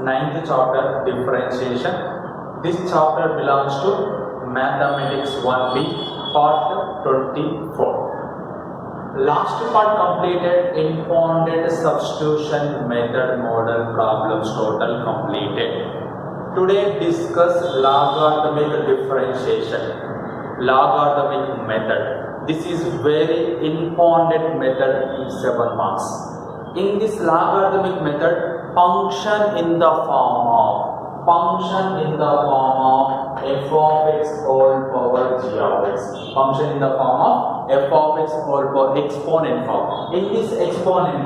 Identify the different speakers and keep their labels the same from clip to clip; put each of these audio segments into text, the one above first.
Speaker 1: ninth chapter differentiation. This chapter belongs to Mathematics 1B part 24. Last part completed, impounded substitution method model problems total completed. Today discuss logarithmic differentiation, logarithmic method. This is very impounded method in 7 marks. In this logarithmic method, function in the form of f of x whole power g of x. Function in the form of f of x whole power exponent form. In this exponent,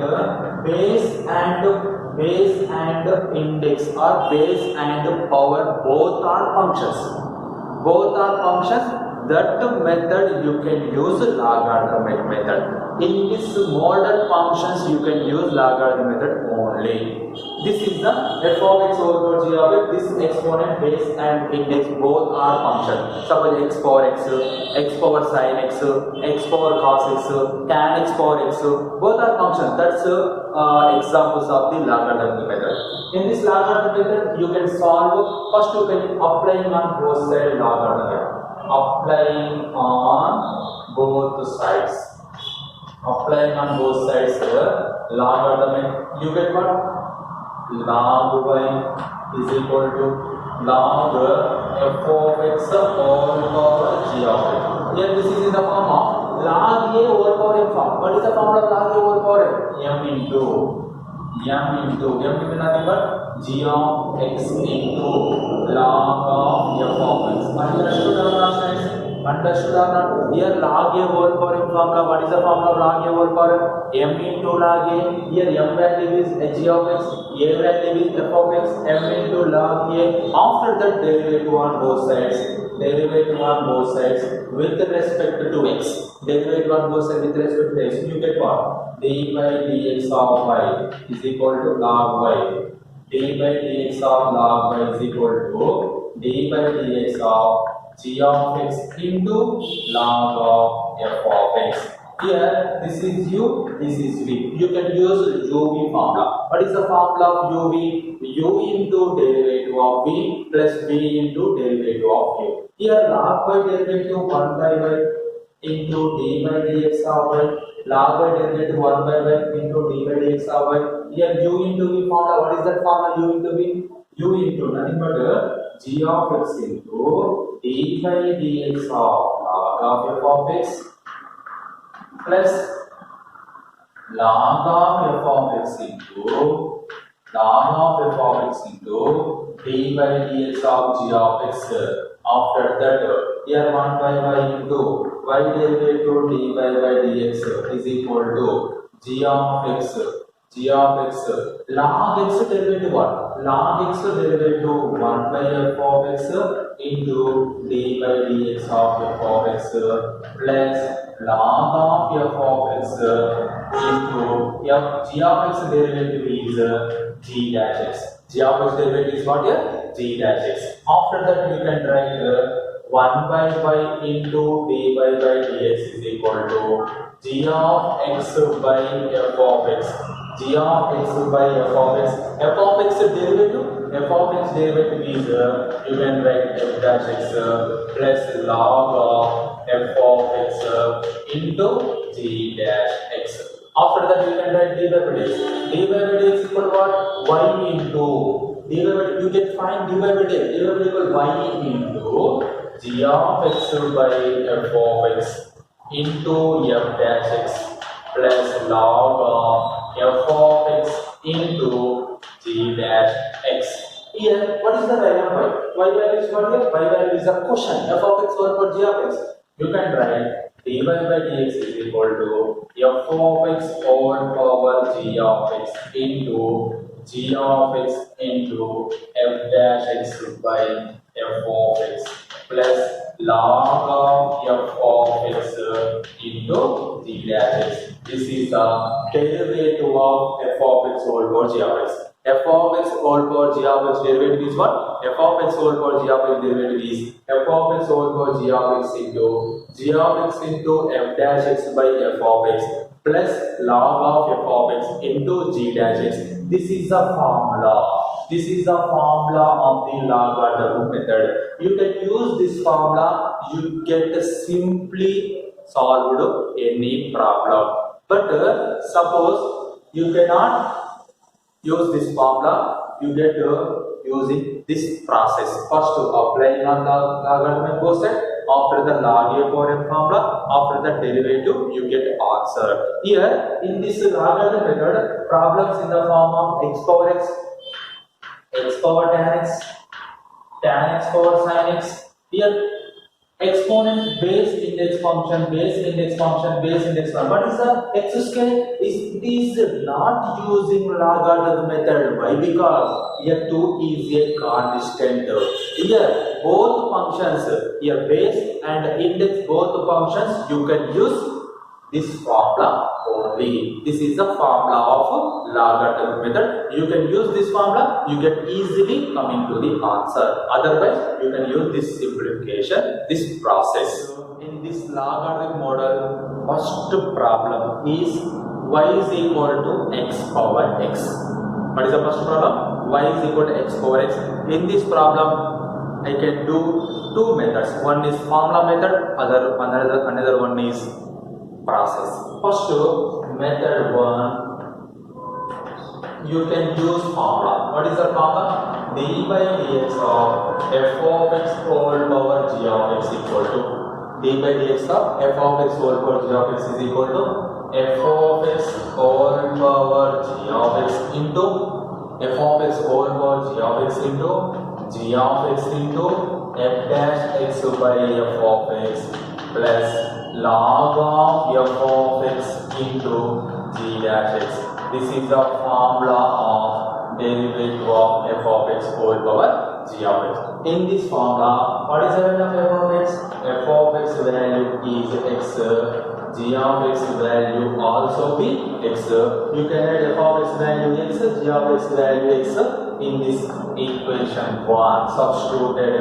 Speaker 1: base and index or base and power both are functions. That method you can use logarithmic method. In this model functions you can use logarithmic method only. This is the f of x over g of x. This exponent, base and index both are functions. Suppose x power x, x power sin x, x power cos x, tan x power x, both are functions. That's examples of the logarithmic method. In this logarithmic method you can solve, first you can applying on both sides logarithmic. Applying on both sides logarithmic, you get what? Log y is equal to log f of x whole power g of x. Here this is in the form of log a over power m form. What is the formula of log a over power m? M into nothing but g of x into log of f of x. Understood or not, friends? Understood or not? Here log a whole power m formula. What is the formula of log a whole power? M into log a. Here m value is g of x, a value is f of x, m into log a. After that, derivative on both sides with respect to x. Derivative on both sides with respect to x. You get what? d by dx of y is equal to log y. d by dx of log y is equal to d by dx of g of x into log of f of x. Here this is u, this is v. You can use uv formula. What is the formula of uv? U into derivative of v plus v into derivative of u. Here log y derivative 1 by y into d by dx of y. Log y derivative 1 by y into d by dx of y. Here u into v formula. What is that formula? U into v. U into nothing but g of x into d by dx of log of f of x plus log of f of x into d by dx of g of x. After that, here 1 by y into y derivative d by y dx is equal to g of x log x derivative what? Log x derivative 1 by f of x into d by dx of f of x plus log of f of x into g of x derivative is g dash x. G of x derivative is what here? G dash x. After that you can write 1 by y into d by y dx is equal to g of x by f of x. G of x by f of x. F of x derivative is you can write f dash x plus log of f of x into g dash x. After that you can write d by dx. D by dx is equal to what? Y into d by you can find d by dx. D by equal y into g of x by f of x into f dash x plus log of f of x into g dash x. Here, what is the value of y? Y value is what here? Y value is a quotient. F of x over g of x. You can write dy by dx is equal to f of x over power g of x into g of x into f dash x by f of x plus log of f of x into g dash x. This is the derivative of f of x whole power g of x. F of x whole power g of x derivative is what? F of x whole power g of x derivative is f of x whole power g of x into f dash x by f of x plus log of f of x into g dash x. This is the formula. This is the formula of the logarithm method. You can use this formula, you get simply solved any problem. But suppose you cannot use this formula, you get using this process. First applying on the logarithmic both sides, after the log a power n formula, after the derivative you get answer. Here in this logarithm method, problems in the form of x power x, x power tan x, tan x power sin x. Here exponent base index function, base index function, base index function. What is the x square? It is not using logarithm method. Why? Because here 2 is a constant. Here both functions, here base and index, both functions you can use this formula only. This is the formula of logarithm method. You can use this formula, you get easily coming to the answer. Otherwise, you can use this simplification, this process. In this logarithm model, first problem is y is equal to x power x. What is the first problem? Y is equal to x power x. In this problem, I can do two methods. One is formula method, another one is process. First method one, you can use formula. What is the formula? d by dx of f of x whole power g of x equal to d by dx of f of x whole power g of x is equal to f of x whole power g of x into f of x whole power g of x into g of x into f dash x by f of x plus log of f of x into g dash x. This is the formula of derivative of f of x whole power g of x. In this formula, what is the value of f of x? F of x value is x, g of x value also be x. You can add f of x value x, g of x value x in this equation 1, substituted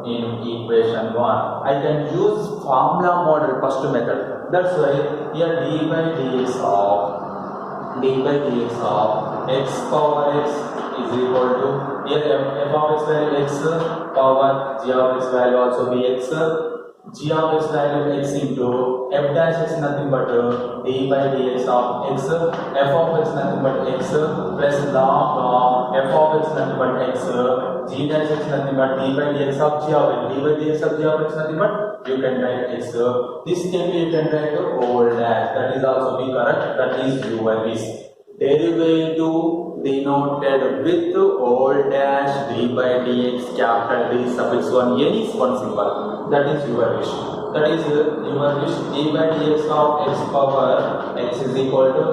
Speaker 1: in equation 1. I can use formula model first method. That's why here d by dx of x power x is equal to, here f of x value x power g of x value also be x, g of x value x into f dash x nothing but d by dx of x, f of x nothing but x plus log of f of x nothing but x, g dash x nothing but d by dx of g of x, d by dx of g of x nothing but you can write x. This can be, you can write old dash, that is also be correct, that is your wish. Derivative denoted with old dash d by dx capital D suffix 1 n is one symbol. That is your wish. That is your wish. D by dx of x power x is equal to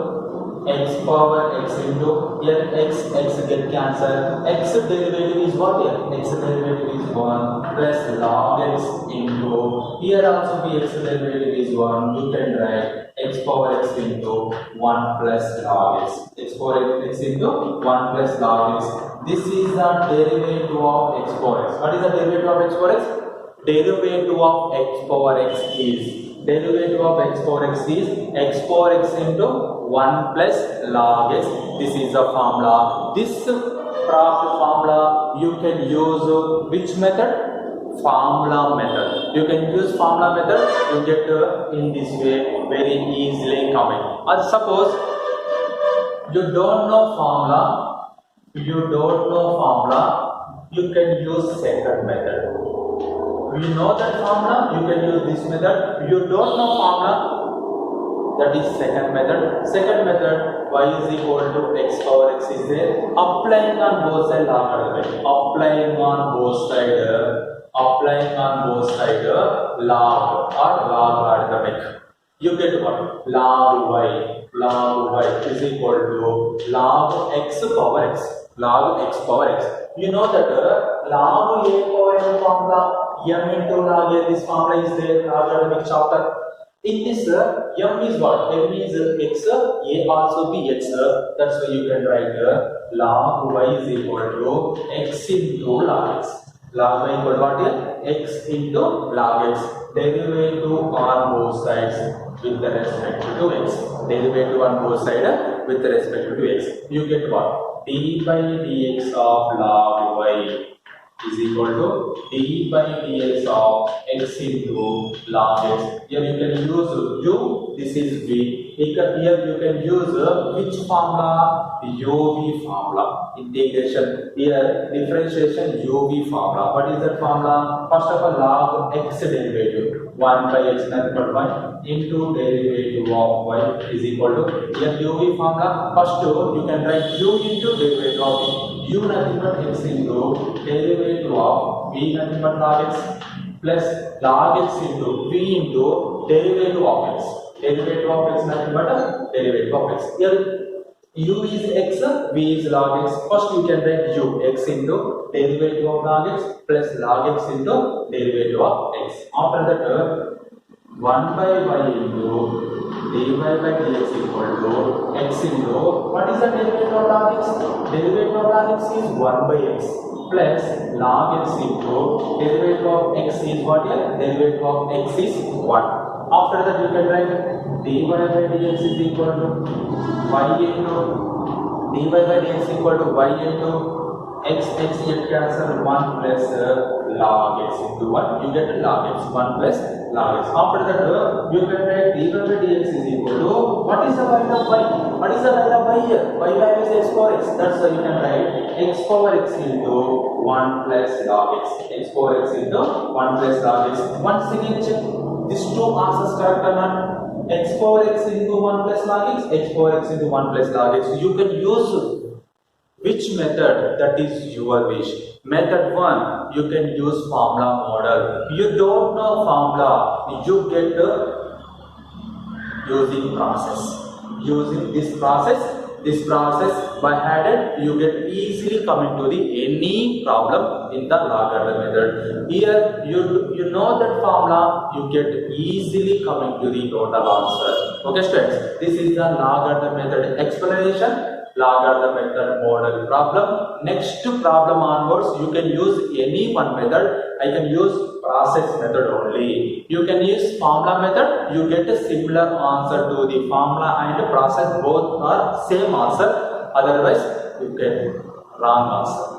Speaker 1: x power x into, here x get cancelled. X derivative is what here? X derivative is 1 plus log x into, here also be x derivative is 1. You can write x power x into 1 plus log x. X power x into 1 plus log x. This is the derivative of x power x. What is the derivative of x power x? Derivative of x power x is, derivative of x power x is x power x into 1 plus log x. This is the formula. This formula you can use which method? Formula method. You can use formula method, you get in this way very easily coming. Or suppose you don't know formula, you can use second method. You know that formula, you can use this method. You don't know formula, that is second method. Second method, y is equal to x power x is there. Applying on both sides logarithm. Applying on both sides log or logarithmic. You get what? Log y is equal to log x power x. Log x power x. You know that log a power n formula, m into log a, this formula is there, logarithmic chapter. In this, m is what? M is x, a also be x. That's why you can write log y is equal to x into log x. Log y equal to what here? X into log x. Derivative on both sides with respect to x. Derivative on both sides with respect to x. You get what? d by dx of log y is equal to d by dx of x into log x. Here you can use u, this is v. Here you can use which formula? uv formula. Integration, here differentiation uv formula. What is that formula? First of all, log x derivative 1 by x nothing but 1 into derivative of y is equal to, here uv formula. First you can write u into derivative of v. u nothing but x into derivative of v nothing but log x plus log x into v into derivative of x. Derivative of x nothing but a derivative of x. Here u is x, v is log x. First you can write u, x into derivative of log x plus log x into derivative of x. After that 1 by y into dy by dx equal to x into, what is the derivative of log x? Derivative of log x is 1 by x plus log x into derivative of x is what here? Derivative of x is 1. After that you can write dy by dx is equal to y into dy by dx equal to y into x get cancel 1 plus log x into 1. You get log x 1 plus log x. After that you can write dy by dx is equal to, what is the value of y? What is the value of y here? Y value is x power x. That's why you can write x power x into 1 plus log x. X power x into 1 plus log x. Once again check these two answers correct or not? X power x into 1 plus log x, x power x into 1 plus log x. You can use which method? That is your wish. Method 1, you can use formula model. You don't know formula, you get using process. Using this process by added, you get easily come into the any problem in the logarithm method. Here you know that formula, you get easily come into the total answer. Okay students, this is the logarithm method explanation. Logarithm method model problem. Next problem onwards, you can use any one method. I can use process method only. You can use formula method. You get a similar answer to the formula and process. Both are same answer. Otherwise, you get wrong answer.